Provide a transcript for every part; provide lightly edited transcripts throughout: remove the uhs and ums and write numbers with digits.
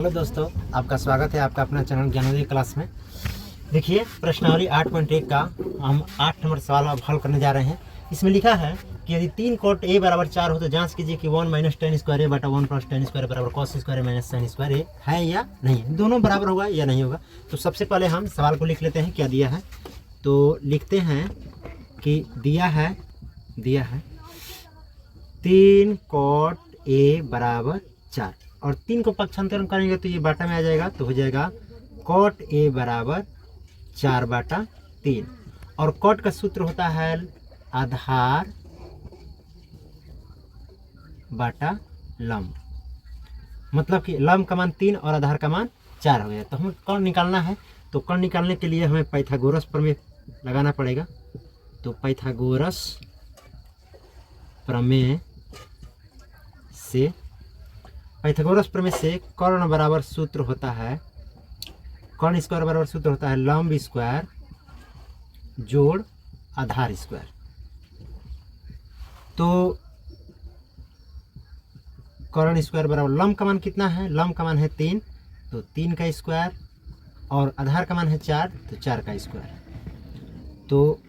Hello दोस्तों, आपका स्वागत है आपका अपना चैनल ज्ञानोदय क्लास में। देखिए प्रश्नावली 8.1 का हम 8 नंबर सवाल अब हल करने जा रहे हैं। इसमें लिखा है कि यदि 3 cot a बराबर 4 हो तो जांच कीजिए कि 1 माइनस टेन स्क्वायर ए बटा 1 प्लस टेन स्क्वायर बराबर cos square minus sine square A है या नहीं, दोनों बराबर होगा या नहीं होगा। तो सबसे पहले हम सवाल को लिख लेते हैं क्या दिया है। तो लिखते हैं कि दिया है 3 cot a बराबर 4 और 3 को पक्षांतरण करेंगे तो ये बाटा में आ जाएगा, तो हो जाएगा cot a बराबर 4 बाटा 3। और cot का सूत्र होता है आधार बाटा लंब, मतलब कि लंब का मान 3 और आधार का मान 4 हो गया। तो हमें कर्ण निकालना है, तो कर्ण निकालने के लिए हमें पाइथागोरस प्रमेय लगाना पड़ेगा। तो पाइथागोरस प्रमेय से कर्ण बराबर सूत्र होता है, कर्ण स्क्वायर बराबर सूत्र होता है लंब स्क्वायर जोड़ आधार स्क्वायर। तो कर्ण स्क्वायर बराबर लंब का मान कितना है, लंब का मान है 3, तो 3 का स्क्वायर और आधार का मान है 4, तो 4 का स्क्वायर। तो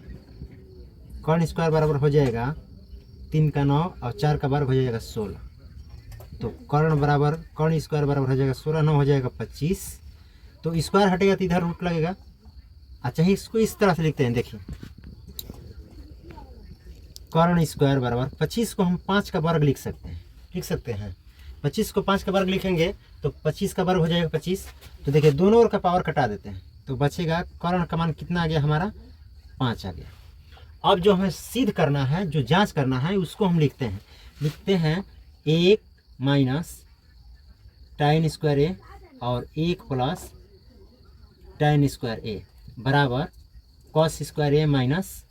कर्ण स्क्वायर बराबर हो जाएगा 3 का 9 और 4 का वर्ग हो जाएगा 16। तो कर्ण स्क्वायर बराबर हो जाएगा 16, 9 हो जाएगा 25। तो स्क्वायर हटेगा तो इधर रूट लगेगा। अच्छा ही इसको इस तरह से लिखते हैं, देखिए कर्ण स्क्वायर बराबर 25 को हम 5 का वर्ग लिख सकते हैं। 25 को 5 का वर्ग लिखेंगे तो 25 का वर्ग हो जाएगा 25। तो देखिए दोनों ओर का पावर कटा देते हैं, तो बचेगा कर्ण का मान कितना आ गया हमारा 5 आ गया। अब जो हमें सिद्ध करना है, जो जांच करना है, उसको हम लिखते हैं 1 माइनस tan स्क्वायर ए और 1 प्लस tan स्क्वायर ए बराबर cos स्क्वायर ए माइनस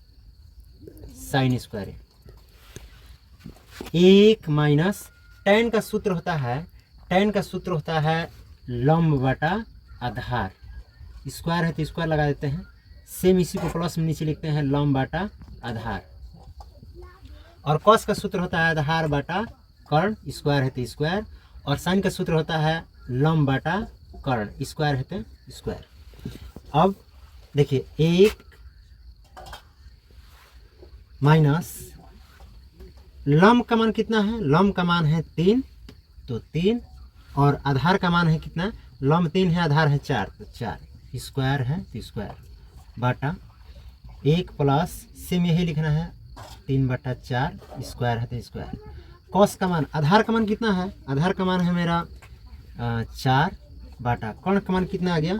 साइन स्क्वायर ए। 1 माइनस tan का सूत्र होता है लंब बटा आधार, स्क्वायर है तो स्क्वायर लगा देते हैं, सेम इसी को प्लस में नीचे लिखते हैं लंब बटा आधार। और cos का सूत्र होता है आधार बटा कर्ण, स्क्वायर है तो स्क्वायर, और साइन का सूत्र होता है लंब बटा कर्ण, स्क्वायर है तो स्क्वायर। अब देखिए 1 माइनस लंब का मान कितना है, लंब का मान है 3, तो 3, और आधार का मान है कितना, लंब 3 है आधार है 4, तो 4, स्क्वायर है तो स्क्वायर बटा 1 प्लस सेम यही लिखना है 3 बटा 4, स्क्वायर है तो स्क्वायर। कॉस का मान, आधार का मान कितना है, आधार का मान है मेरा 4 बाटा कर्ण का मान कितना आ गया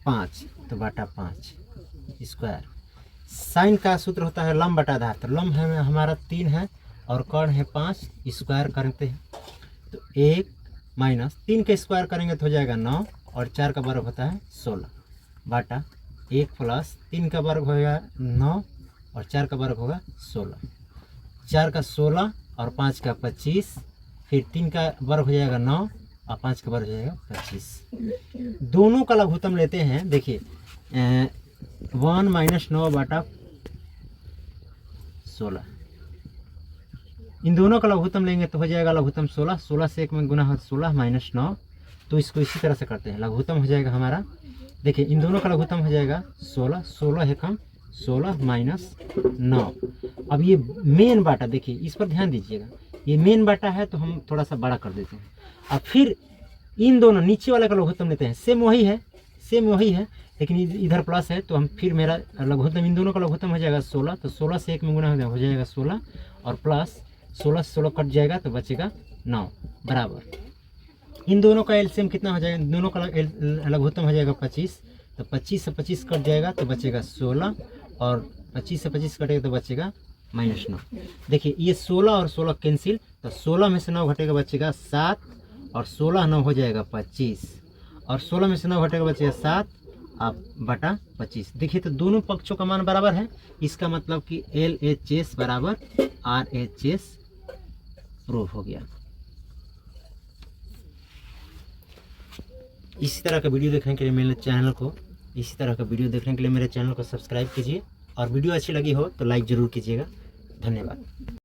5, तो बाटा 5 स्क्वायर। साइन का सूत्र होता है लंब बटा आधार, तो लंब है हमारा 3 है और कर्ण है 5, स्क्वायर करते हैं। तो 1 माइनस 3 का स्क्वायर करेंगे तो हो जाएगा 9 और 4 का वर्ग होता है 16 बाटा 1 प्लस 3 का वर्ग होगा 9 और 4 का वर्ग होगा 16, 4 का 16 और 5 का 25, फिर 3 का वर्ग हो जाएगा 9 और 5 का वर्ग हो जाएगा 25। दोनों का लघुत्तम लेते हैं, देखिए 1 माइनस 9 बाटा 16, इन दोनों का लघुत्तम लेंगे तो हो जाएगा लघुत्तम 16, 16 से 1 में गुना है 16 माइनस 9। तो इसको इसी तरह से करते हैं, लघुत्तम हो जाएगा हमारा, देखिए इन दोनों का लघुत्तम हो जाएगा 16, 16 है कम 16 माइनस 9। अब ये मेन बाटा, देखिए इस पर ध्यान दीजिएगा, ये मेन बाटा है तो हम थोड़ा सा बड़ा कर देते हैं। अब फिर इन दोनों नीचे वाले का लघुत्तम लेते हैं, सेम वही है लेकिन इधर प्लस है, तो हम फिर मेरा लघुत्तम, इन दोनों का लघुत्तम हो जाएगा 16, तो 16 से 1 में गुना हो जाएगा 16 और प्लस 16 से 16 कट जाएगा तो बचेगा 9 बराबर इन दोनों का एलसीएम कितना हो जाएगा, दोनों का लघुत्तम हो जाएगा 25, तो 25 से 25 कट जाएगा तो बचेगा 16 और 25 से 25 कटेगा तो बचेगा -9। देखिए ये 16 और 16 कैंसिल, तो 16 में से 9 घटेगा बचेगा 7 और 16 9 हो जाएगा 25 और 16 में से 9 घटेगा बचेगा 7 अब बटा 25। देखिए तो दोनों पक्षों का मान बराबर है, इसका मतलब कि LHS बराबर RHS प्रूफ हो गया। इसी तरह का वीडियो देखने के लिए मेरे चैनल को सब्सक्राइब कीजिए और वीडियो अच्छी लगी हो तो लाइक ज़रूर कीजिएगा। धन्यवाद।